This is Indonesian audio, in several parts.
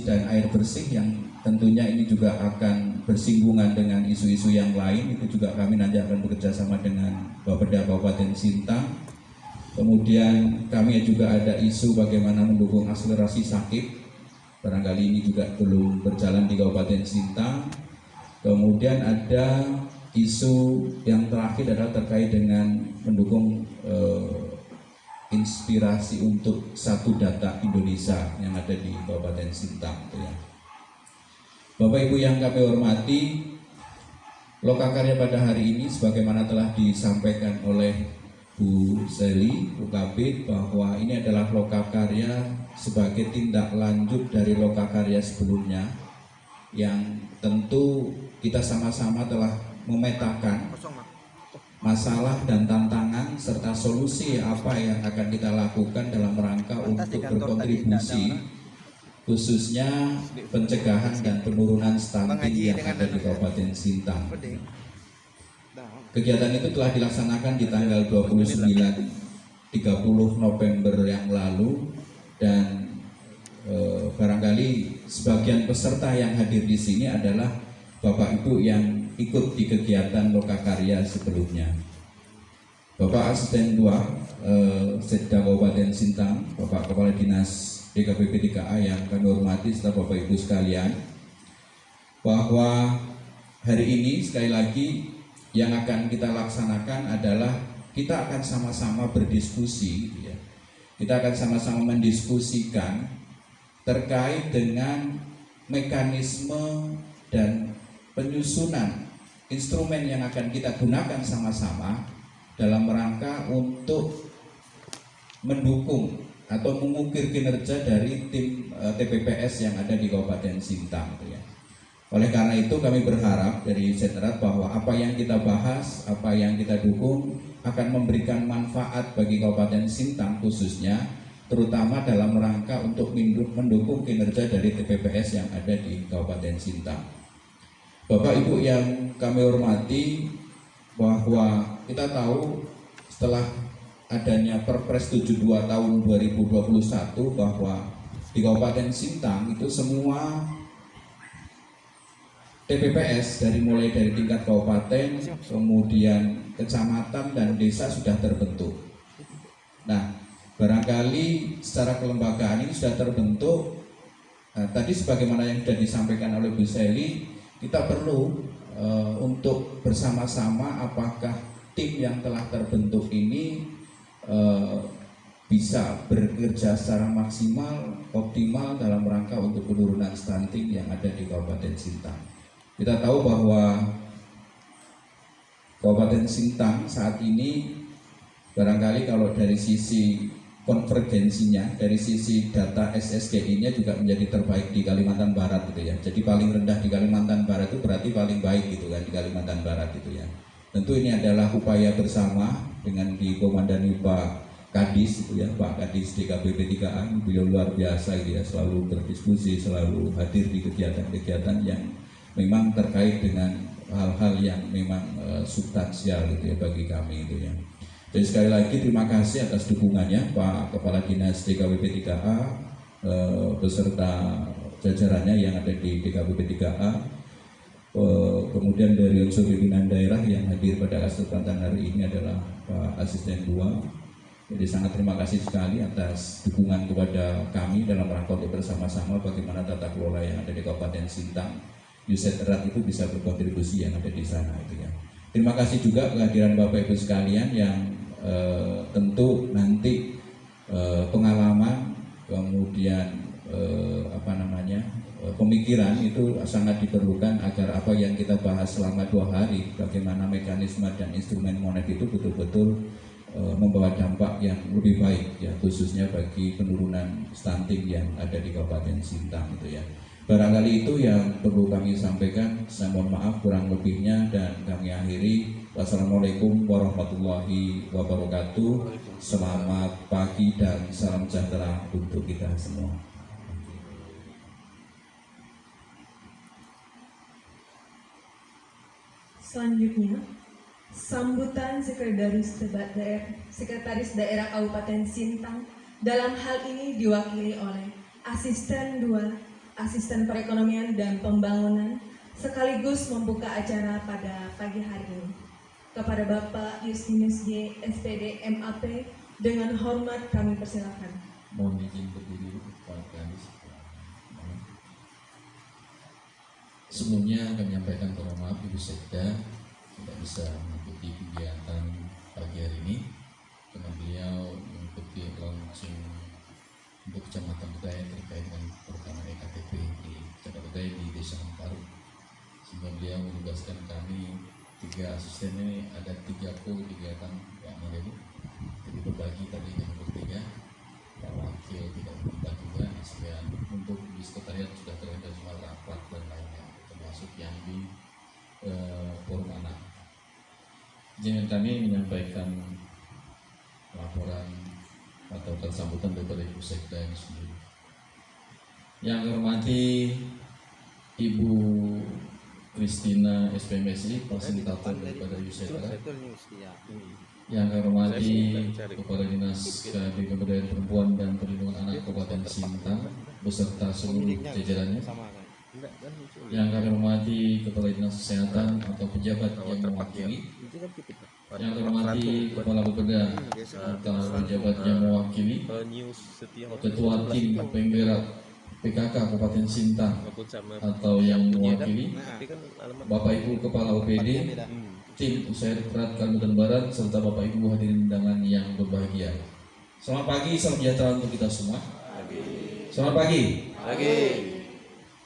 dan air bersih yang tentunya ini juga akan bersinggungan dengan isu-isu yang lain. Itu juga kami nanti akan bekerja sama dengan Bapeda Kabupaten Sintang. Kemudian kami juga ada isu bagaimana mendukung akselerasi sakit, barangkali ini juga belum berjalan di Kabupaten Sintang. Kemudian ada isu yang terakhir adalah terkait dengan mendukung inspirasi untuk satu data Indonesia yang ada di Kabupaten Sintang. Bapak Ibu yang kami hormati, Lokakarya pada hari ini sebagaimana telah disampaikan oleh Bu Seli, Bu Kabid, bahwa ini adalah Lokakarya sebagai tindak lanjut dari Lokakarya sebelumnya yang tentu kita sama-sama telah memetakan masalah dan tantangan serta solusi apa yang akan kita lakukan dalam rangka untuk berkontribusi khususnya pencegahan dan penurunan stunting yang ada di Kabupaten Sintang. Kegiatan itu telah dilaksanakan di tanggal 29-30 November yang lalu, dan barangkali sebagian peserta yang hadir di sini adalah Bapak Ibu yang ikut di kegiatan Lokakarya sebelumnya. Bapak Asisten 2 Setda Kabupaten Sintang, Bapak Kepala Dinas DKPP 3A yang kami hormati serta Bapak Ibu sekalian, bahwa hari ini sekali lagi yang akan kita laksanakan adalah kita akan sama-sama berdiskusi, kita akan sama-sama mendiskusikan terkait dengan mekanisme dan penyusunan instrumen yang akan kita gunakan sama-sama dalam rangka untuk mendukung atau mengukir kinerja dari tim TPPS yang ada di Kabupaten Sintang. Oleh karena itu kami berharap dari Setrat bahwa apa yang kita bahas, apa yang kita dukung akan memberikan manfaat bagi Kabupaten Sintang khususnya, terutama dalam rangka untuk mendukung kinerja dari TPPS yang ada di Kabupaten Sintang. Bapak Ibu yang kami hormati, bahwa kita tahu setelah adanya Perpres 72 tahun 2021 bahwa di Kabupaten Sintang itu semua TPPS mulai dari tingkat kabupaten, kemudian kecamatan dan desa sudah terbentuk. Nah, barangkali secara kelembagaan ini sudah terbentuk. Tadi sebagaimana yang sudah disampaikan oleh Bu Seli, kita perlu untuk bersama-sama apakah tim yang telah terbentuk ini bisa bekerja secara maksimal, optimal dalam rangka untuk penurunan stunting yang ada di Kabupaten Sintang. Kita tahu bahwa Kabupaten Sintang saat ini barangkali kalau dari sisi konvergensinya, dari sisi data SSGI-nya juga menjadi terbaik di Kalimantan Barat gitu ya. Jadi paling rendah di Kalimantan Barat itu berarti paling baik gitu kan di Kalimantan Barat gitu ya. Tentu ini adalah upaya bersama dengan dikomandani Pak Kadis gitu ya, Pak Kadis DKPP 3A, beliau luar biasa gitu ya, selalu berdiskusi, selalu hadir di kegiatan-kegiatan yang memang terkait dengan hal-hal yang memang substansial gitu ya bagi kami gitu ya. Jadi sekali lagi terima kasih atas dukungannya Pak Kepala Dinas DKPP 3A beserta jajarannya yang ada di DKPP 3A. Kemudian dari unsur pimpinan daerah yang hadir pada kesempatan hari ini adalah Pak Asisten 2. Jadi sangat terima kasih sekali atas dukungan kepada kami dalam rangka untuk bersama-sama bagaimana tata kelola yang ada di Kabupaten Sintang. Yuset Erat itu bisa berkontribusi yang ada di sana itu ya. Terima kasih juga kehadiran Bapak Ibu sekalian yang tentu nanti pengalaman kemudian pemikiran itu sangat diperlukan agar apa yang kita bahas selama 2 hari, bagaimana mekanisme dan instrumen monet itu betul-betul membawa dampak yang lebih baik ya, khususnya bagi penurunan stunting yang ada di Kabupaten Sintang itu ya. Barangkali itu yang perlu kami sampaikan. Saya mohon maaf kurang lebihnya dan kami akhiri. Wassalamualaikum warahmatullahi wabarakatuh. Selamat pagi dan salam sejahtera untuk kita semua. Selanjutnya, sambutan Sekretaris Daerah Kabupaten Sintang dalam hal ini diwakili oleh Asisten 2 Asisten Perekonomian dan Pembangunan, sekaligus membuka acara pada pagi hari ini. Kepada Bapak Justinus J. SPD MAP, dengan hormat kami persilakan. Mohon izin berdiri Pak Kadis. Sebelumnya kami menyampaikan mohon maaf Ibu Sekda tidak bisa mengikuti kegiatan pagi hari ini karena beliau mengikuti launching untuk Kecamatan Budaya terkait dengan program EKTP di Kecamatan Budaya di Desa Amparu, sehingga beliau menugaskan kami 3 asisten ini ada 30 kegiatan Pak Mandiri, jadi berbagi tadi dengan bertiga Pak Wakil tidak berubah juga, sehingga untuk di sekretariat sudah terlihat semua rapat dan lainnya termasuk yang di forum anak. Jangan kami menyampaikan laporan atau sambutan daripada Ibu Sekda ini sendiri. Yang kami hormati Ibu Christina SPMSI, fasilitator daripada Yusetra. Yang kami hormati Kepala Dinas Kebudayaan Perempuan dan Perlindungan Anak Kabupaten Sintang beserta seluruh jajarannya. Yang kami hormati Kepala Dinas Kesehatan atau pejabat yang mewakili. Yang kami hormati Kepala Bapeda atau pejabat yang mewakili. Ketua Tim Penggerak PKK Kabupaten Sintang atau yang mewakili. Bapak Ibu Kepala OPD, Tim Usaha Rektorat Kalimantan Barat, serta Bapak Ibu hadirin undangan yang berbahagia. Selamat pagi, salam sejahtera untuk kita semua. Selamat pagi.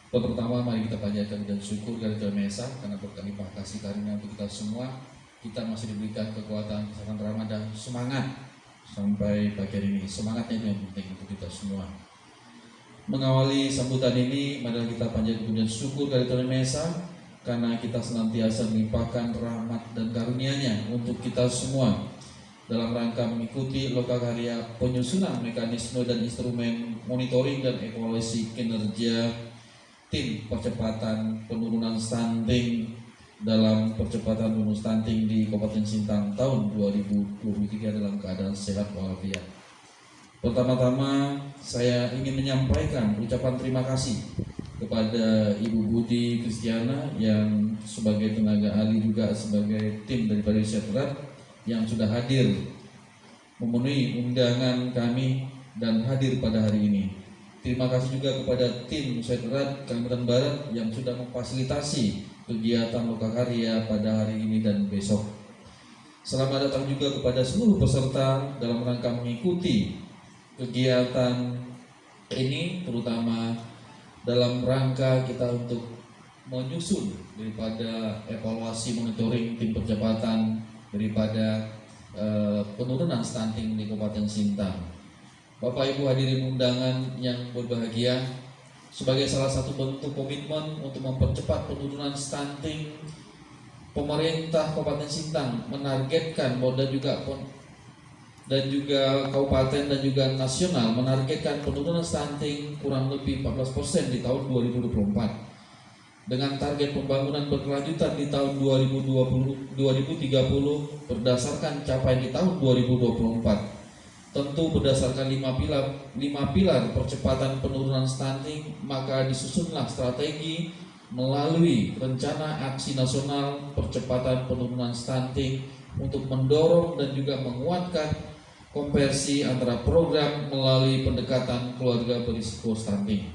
Pertama, mari kita panjatkan dan syukur kepada Tuhan Maha Esa karena berlimpah kasih karunia untuk kita semua. Kita masih diberikan kekuatan, kesehatan, Ramadan, semangat sampai pagi hari ini. Semangatnya itu yang penting untuk kita semua. Mengawali sambutan ini, mari kita panjatkan dan syukur kepada Tuhan Maha Esa karena kita senantiasa melimpahkan rahmat dan karunia-Nya untuk kita semua dalam rangka mengikuti lokakarya penyusunan mekanisme dan instrumen monitoring dan evaluasi kinerja tim percepatan penurunan stunting dalam percepatan penurunan stunting di Kabupaten Sintang tahun 2023 dalam keadaan sehat walafiat. Pertama-tama saya ingin menyampaikan ucapan terima kasih kepada Ibu Budi Kristiana yang sebagai tenaga ahli juga sebagai tim daripada Yusetra yang sudah hadir memenuhi undangan kami dan hadir pada hari ini. Terima kasih juga kepada tim Yusetra Kalimantan Barat yang sudah memfasilitasi kegiatan lokakarya pada hari ini dan besok. Selamat datang juga kepada seluruh peserta dalam rangka mengikuti kegiatan ini, terutama dalam rangka kita untuk menyusun daripada evaluasi monitoring tim percepatan daripada penurunan stunting di Kabupaten Sintang. Bapak Ibu hadirin undangan yang berbahagia, sebagai salah satu bentuk komitmen untuk mempercepat penurunan stunting, pemerintah Kabupaten Sintang menargetkan dan juga kabupaten dan juga nasional menargetkan penurunan stunting kurang lebih 14% di tahun 2024 dengan target pembangunan berkelanjutan di tahun 2030 berdasarkan capaian di tahun 2024. Tentu berdasarkan 5 pilar percepatan penurunan stunting, maka disusunlah strategi melalui rencana aksi nasional percepatan penurunan stunting untuk mendorong dan juga menguatkan konversi antara program melalui pendekatan keluarga berisiko stunting.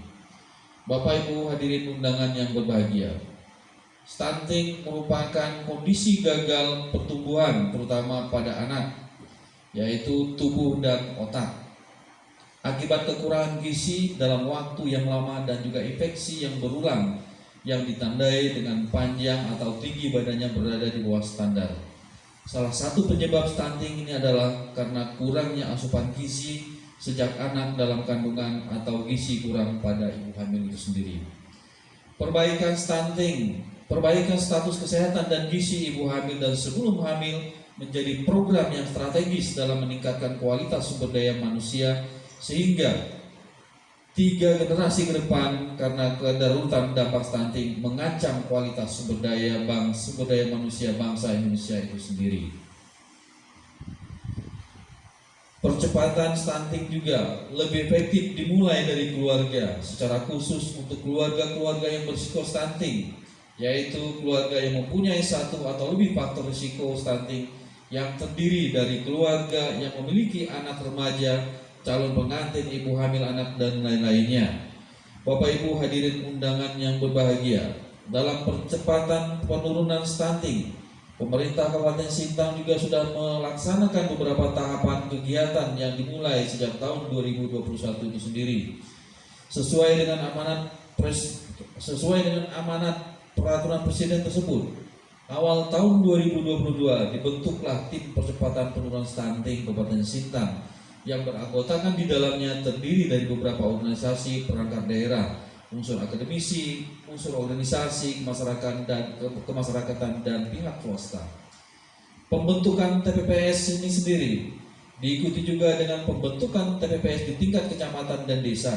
Bapak Ibu hadirin undangan yang berbahagia, stunting merupakan kondisi gagal pertumbuhan terutama pada anak, yaitu tubuh dan otak, akibat kekurangan gizi dalam waktu yang lama dan juga infeksi yang berulang yang ditandai dengan panjang atau tinggi badannya berada di bawah standar. Salah satu penyebab stunting ini adalah karena kurangnya asupan gizi sejak anak dalam kandungan atau gizi kurang pada ibu hamil itu sendiri. Perbaikan stunting, perbaikan status kesehatan dan gizi ibu hamil dan sebelum hamil menjadi program yang strategis dalam meningkatkan kualitas sumber daya manusia sehingga 3 generasi ke depan, karena kedaruratan dampak stunting mengancam kualitas sumber daya manusia bangsa Indonesia itu sendiri. Percepatan stunting juga lebih efektif dimulai dari keluarga, secara khusus untuk keluarga-keluarga yang berisiko stunting, yaitu keluarga yang mempunyai satu atau lebih faktor risiko stunting yang terdiri dari keluarga yang memiliki anak remaja, calon pengantin, ibu hamil anak, dan lain-lainnya. Bapak Ibu hadirin undangan yang berbahagia, dalam percepatan penurunan stunting, pemerintah Kabupaten Sintang juga sudah melaksanakan beberapa tahapan kegiatan yang dimulai sejak tahun 2021 itu sendiri. Sesuai dengan amanat peraturan Presiden tersebut, awal tahun 2022 dibentuklah tim percepatan penurunan stunting Kabupaten Sintang yang beranggotakan di dalamnya terdiri dari beberapa organisasi perangkat daerah, unsur akademisi, unsur organisasi kemasyarakatan dan pihak swasta. Pembentukan TPPS ini sendiri diikuti juga dengan pembentukan TPPS di tingkat kecamatan dan desa,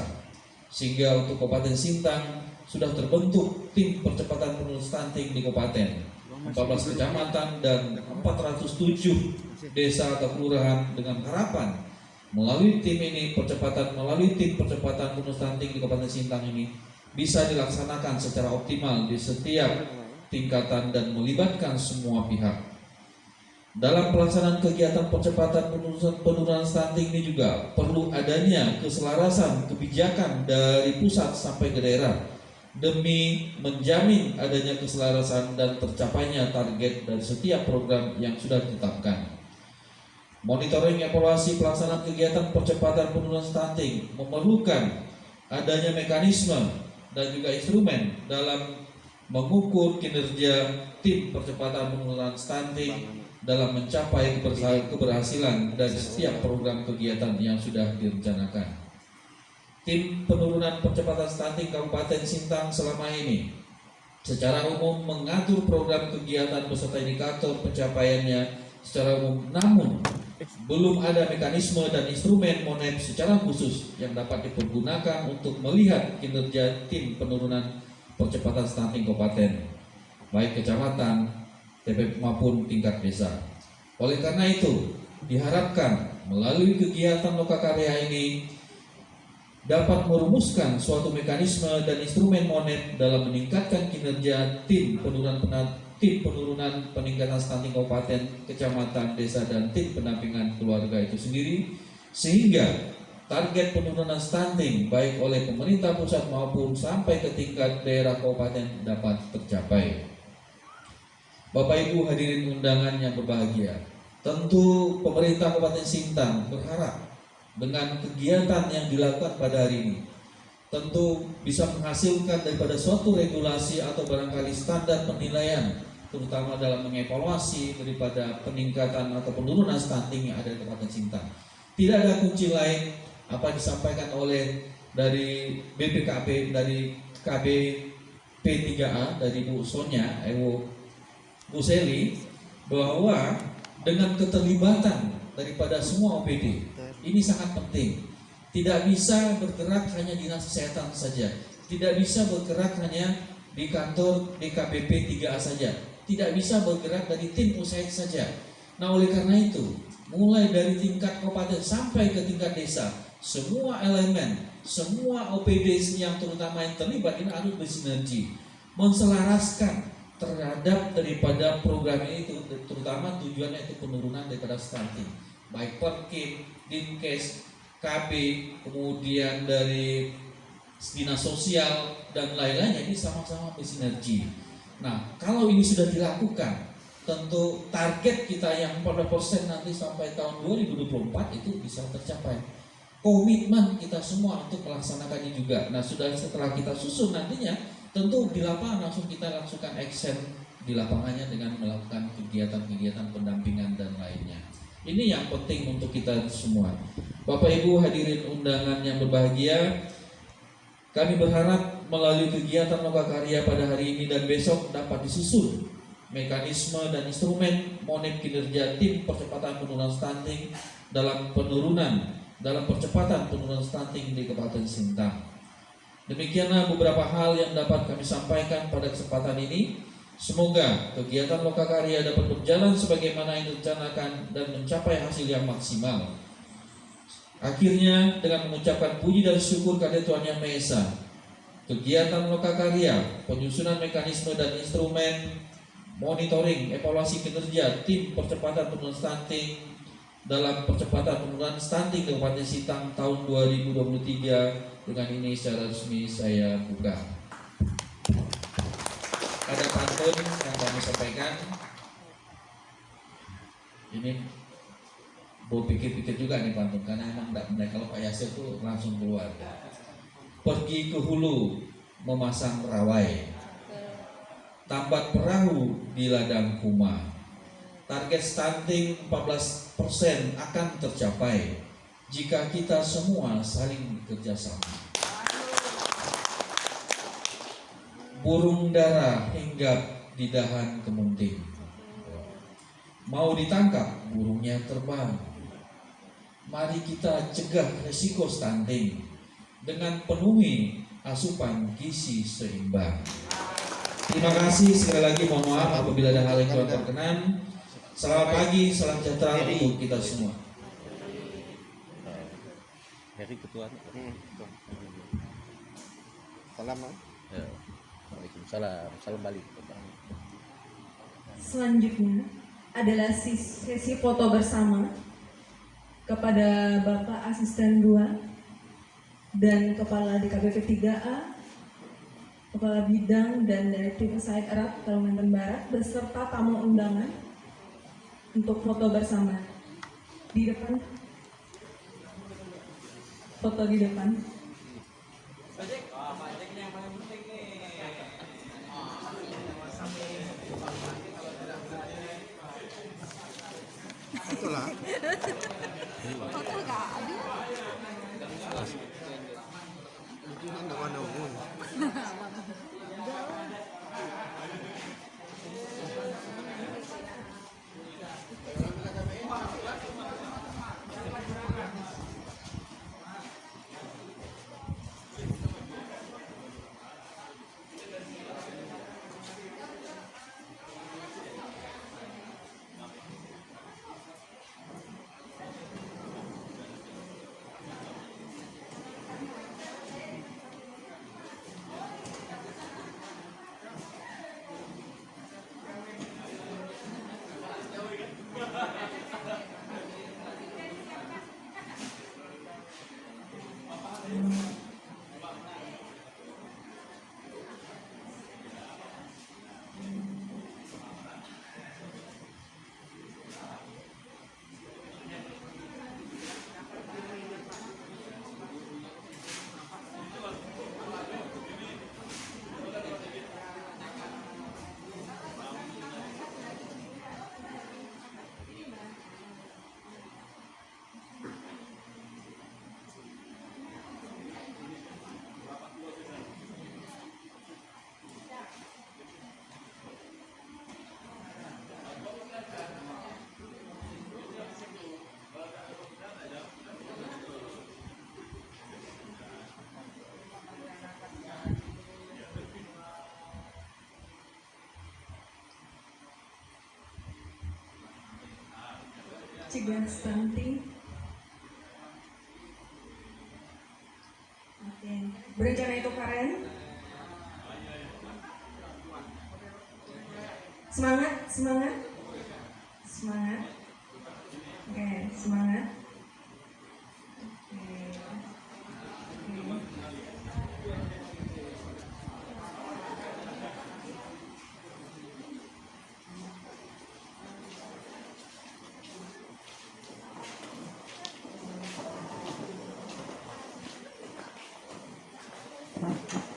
sehingga untuk Kabupaten Sintang sudah terbentuk tim percepatan penurunan stunting di kabupaten, 14 kecamatan dan 407 desa atau kelurahan, dengan harapan melalui tim percepatan penurunan stunting di Kabupaten Sintang ini bisa dilaksanakan secara optimal di setiap tingkatan dan melibatkan semua pihak. Dalam pelaksanaan kegiatan percepatan penurunan stunting ini juga perlu adanya keselarasan kebijakan dari pusat sampai ke daerah demi menjamin adanya keselarasan dan tercapainya target dari setiap program yang sudah ditetapkan. Monitoring evaluasi pelaksanaan kegiatan percepatan penurunan stunting memerlukan adanya mekanisme dan juga instrumen dalam mengukur kinerja tim percepatan penurunan stunting dalam mencapai keberhasilan dari setiap program kegiatan yang sudah direncanakan. Tim penurunan percepatan stunting Kabupaten Sintang selama ini secara umum mengatur program kegiatan beserta indikator pencapaiannya secara umum, namun belum ada mekanisme dan instrumen monep secara khusus yang dapat dipergunakan untuk melihat kinerja tim penurunan percepatan stunting kabupaten, baik kecamatan, TPP maupun tingkat desa. Oleh karena itu, diharapkan melalui kegiatan lokakarya ini dapat merumuskan suatu mekanisme dan instrumen monep dalam meningkatkan kinerja tim penurunan peningkatan stunting kabupaten, kecamatan, desa, dan tim pendampingan keluarga itu sendiri, sehingga target penurunan stunting baik oleh pemerintah pusat maupun sampai ke tingkat daerah kabupaten dapat tercapai. Bapak Ibu hadirin undangan yang berbahagia, tentu pemerintah Kabupaten Sintang berharap dengan kegiatan yang dilakukan pada hari ini tentu bisa menghasilkan daripada suatu regulasi atau barangkali standar penilaian, terutama dalam mengevaluasi daripada peningkatan atau penurunan stunting yang ada di Kabupaten Sintang. Tidak ada kunci lain apa disampaikan oleh dari BPKP, dari KB P3A, dari Bu Sonia, Bu Seli, bahwa dengan keterlibatan daripada semua OPD ini sangat penting. Tidak bisa bergerak hanya dinas kesehatan saja, tidak bisa bergerak hanya di kantor DKPP 3A saja, tidak bisa bergerak dari tim USAID saja. Nah, oleh karena itu, mulai dari tingkat kabupaten sampai ke tingkat desa, semua elemen, semua OPD yang terutama yang terlibat ini harus bersinergi, menselaraskan terhadap daripada program ini, terutama tujuannya itu penurunan daripada stunting, baik Perkim, Dinkes, KB, kemudian dari dinas sosial dan lain-lainnya, ini sama-sama bersinergi. Nah, kalau ini sudah dilakukan, tentu target kita yang 40% nanti sampai tahun 2024 itu bisa tercapai. Komitmen kita semua untuk melaksanakannya juga. Nah, sudah setelah kita susun nantinya, tentu di lapangan langsung kita langsungkan action di lapangannya dengan melakukan kegiatan-kegiatan pendampingan dan lainnya. Ini yang penting untuk kita semua. Bapak Ibu hadirin undangan yang berbahagia, kami berharap melalui kegiatan lokakarya pada hari ini dan besok dapat disusun mekanisme dan instrumen monep kinerja tim percepatan penurunan stunting dalam percepatan penurunan stunting di Kabupaten Sintang. Demikianlah beberapa hal yang dapat kami sampaikan pada kesempatan ini. Semoga kegiatan lokakarya dapat berjalan sebagaimana yang direncanakan dan mencapai hasil yang maksimal. Akhirnya dengan mengucapkan puji dan syukur kepada Tuhan Yang Maha Esa, kegiatan lokakarya, penyusunan mekanisme dan instrumen, monitoring, evaluasi kinerja tim percepatan penurunan stunting dalam percepatan penurunan stunting Kabupaten Sintang tahun 2023 dengan ini secara resmi saya buka. Ada pantun yang kami sampaikan. Ini mau pikir-pikir juga nih pantun, karena emang tidak benar kalau Pak Yasir tuh langsung keluar. Pergi ke hulu memasang rawai, tambat perahu di ladang kuma. Target stunting 14% akan tercapai jika kita semua saling bekerjasama. Burung dara hinggap di dahan kemunting, mau ditangkap burungnya terbang. Mari kita cegah resiko stunting dengan penuhi asupan gizi seimbang. Terima kasih sekali lagi, mohon maaf apabila ada hal yang kurang berkenan. Selamat pagi, salam sejahtera untuk kita semua. Heri ketua. Salam. Waalaikumsalam. Salam balik. Selanjutnya adalah sesi foto bersama kepada Bapak Asisten 2 dan Kepala DKPP 3A, Kepala Bidang dan Direktur Said Arab Kalimantan Barat beserta tamu undangan untuk foto bersama. Di depan. Foto di depan. Itulah. Foto nggak ada. Nggak ada umum. Cegah stunting. Oke, berencana itu keren. Semangat, semangat, semangat. Oke, semangat. Oke. Oke.